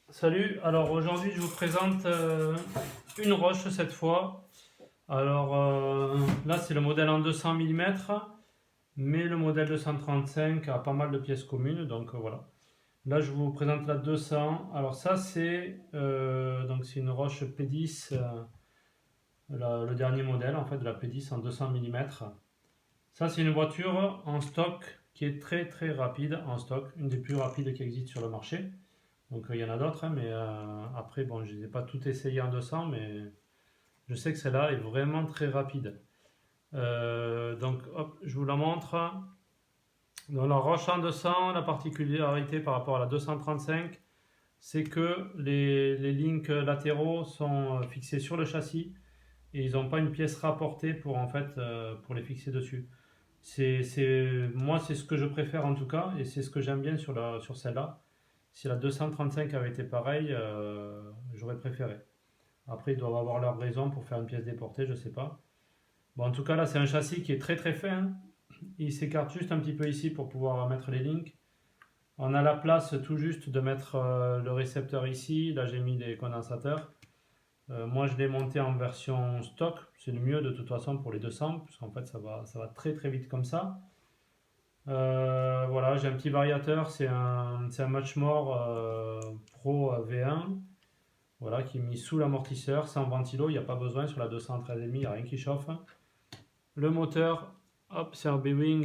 Salut, alors aujourd'hui je vous présente une roche cette fois. Alors là c'est le modèle en 200 mm, mais le modèle 235 a pas mal de pièces communes, donc voilà. Là je vous présente la 200. Alors ça c'est une roche P10, le dernier modèle en fait de la P10 en 200 mm. Ça c'est une voiture en stock qui est très très rapide en stock, une des plus rapides qui existent sur le marché. Donc il y en a d'autres, hein, mais après, bon, je ne les ai pas toutes essayées en 200, mais je sais que celle-là est vraiment très rapide. Donc hop, je vous la montre. Dans la roche en 200, la particularité par rapport à la 235, c'est que les links latéraux sont fixés sur le châssis et ils n'ont pas une pièce rapportée pour en fait pour les fixer dessus. Moi, c'est ce que je préfère en tout cas, et c'est ce que j'aime bien sur celle-là. Si la 235 avait été pareille, j'aurais préféré. Après, ils doivent avoir leur raison pour faire une pièce déportée, je sais pas. Bon, en tout cas, là, c'est un châssis qui est très très fin. Il s'écarte juste un petit peu ici pour pouvoir mettre les links. On a la place tout juste de mettre le récepteur ici. Là, j'ai mis des condensateurs. Moi, je l'ai monté en version stock. C'est le mieux de toute façon pour les 200, parce qu'en fait, ça va très très vite comme ça. Voilà, j'ai un petit variateur, c'est un Matchmore Pro V1, voilà, qui est mis sous l'amortisseur, sans ventilo, il n'y a pas besoin, sur la 213,5, il n'y a rien qui chauffe. Le moteur, hop, c'est un B-Wing,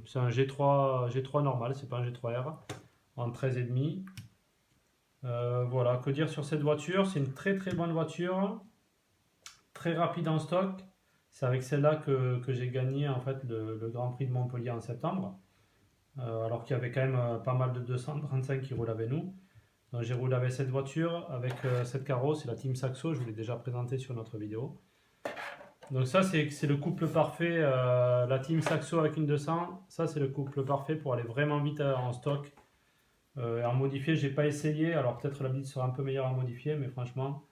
c'est un G3 normal, c'est pas un G3R, en 13,5. Voilà, que dire sur cette voiture? C'est une très très bonne voiture, très rapide en stock. C'est avec celle-là que j'ai gagné en fait le Grand Prix de Montpellier en septembre. Alors qu'il y avait quand même pas mal de 235 qui roulent avec nous. Donc j'ai roulé avec cette voiture, avec cette carrosse, c'est la Team Saxo, je vous l'ai déjà présenté sur notre vidéo. Donc ça c'est le couple parfait, la Team Saxo avec une 200, ça c'est le couple parfait pour aller vraiment vite en stock. En modifié, j'ai pas essayé, alors peut-être la bite sera un peu meilleure à modifier, mais franchement,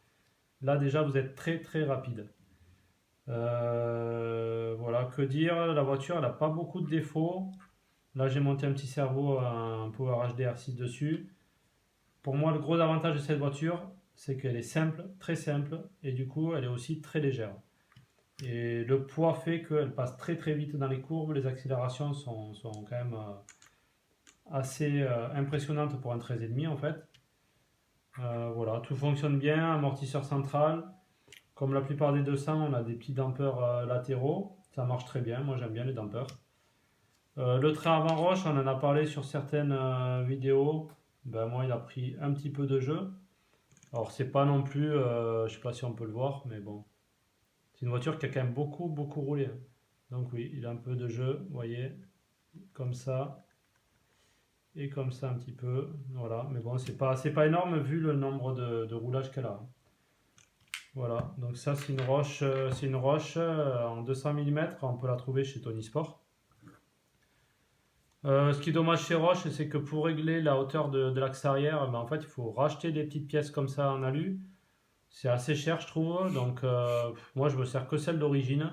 là déjà vous êtes très très rapide. Voilà, que dire, la voiture elle n'a pas beaucoup de défauts. Là, j'ai monté un petit cerveau, un Power HDR6 dessus. Pour moi, le gros avantage de cette voiture, c'est qu'elle est simple, très simple, et du coup, elle est aussi très légère. Et le poids fait qu'elle passe très très vite dans les courbes. Les accélérations sont quand même assez impressionnantes pour un 13,5 en fait. Voilà, tout fonctionne bien, amortisseur central. Comme la plupart des 200, on a des petits dampers latéraux. Ça marche très bien, moi j'aime bien les dampers. Le train avant roche, on en a parlé sur certaines vidéos. Ben, moi, il a pris un petit peu de jeu. Alors, c'est pas non plus, je sais pas si on peut le voir, mais bon. C'est une voiture qui a quand même beaucoup, beaucoup roulé, hein. Donc, oui, il a un peu de jeu, vous voyez, comme ça. Et comme ça, un petit peu. Voilà, mais bon, c'est pas énorme vu le nombre de roulages qu'elle a. Voilà, donc ça, c'est une roche en 200 mm. On peut la trouver chez Tony Sport. Ce qui est dommage chez Roche, c'est que pour régler la hauteur de l'axe arrière, ben, en fait, il faut racheter des petites pièces comme ça en alu. C'est assez cher, je trouve. Donc, moi, je me sers que celle d'origine.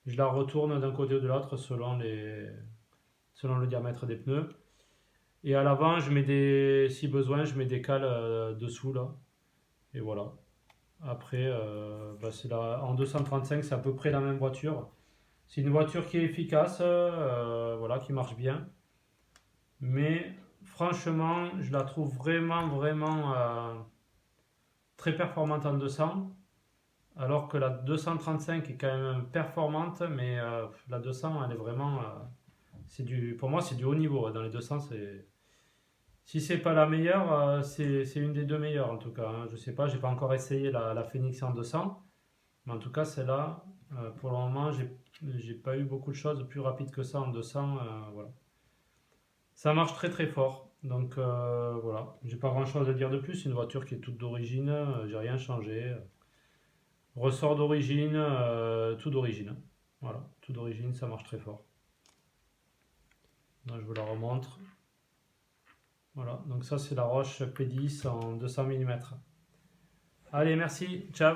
Je la retourne d'un côté ou de l'autre selon le diamètre des pneus. Et à l'avant, si besoin, je mets des cales dessous là. Et voilà. Après, ben, en 235, c'est à peu près la même voiture. C'est une voiture qui est efficace, voilà, qui marche bien. Mais franchement, je la trouve vraiment, vraiment très performante en 200. Alors que la 235 est quand même performante, mais la 200, elle est vraiment. Pour moi, c'est du haut niveau, hein. Dans les 200, si c'est pas la meilleure, c'est une des deux meilleures en tout cas, hein. Je sais pas, j'ai pas encore essayé la Phoenix en 200. Mais en tout cas, celle-là, pour le moment, j'ai pas eu beaucoup de choses plus rapides que ça en 200. Voilà. Ça marche très très fort. Donc voilà, j'ai pas grand chose à dire de plus. C'est une voiture qui est toute d'origine, j'ai rien changé. Ressort d'origine, tout d'origine. Voilà, tout d'origine, ça marche très fort. Donc, je vous la remontre. Voilà, donc ça c'est la Roche P10 en 200 mm. Allez, merci, ciao.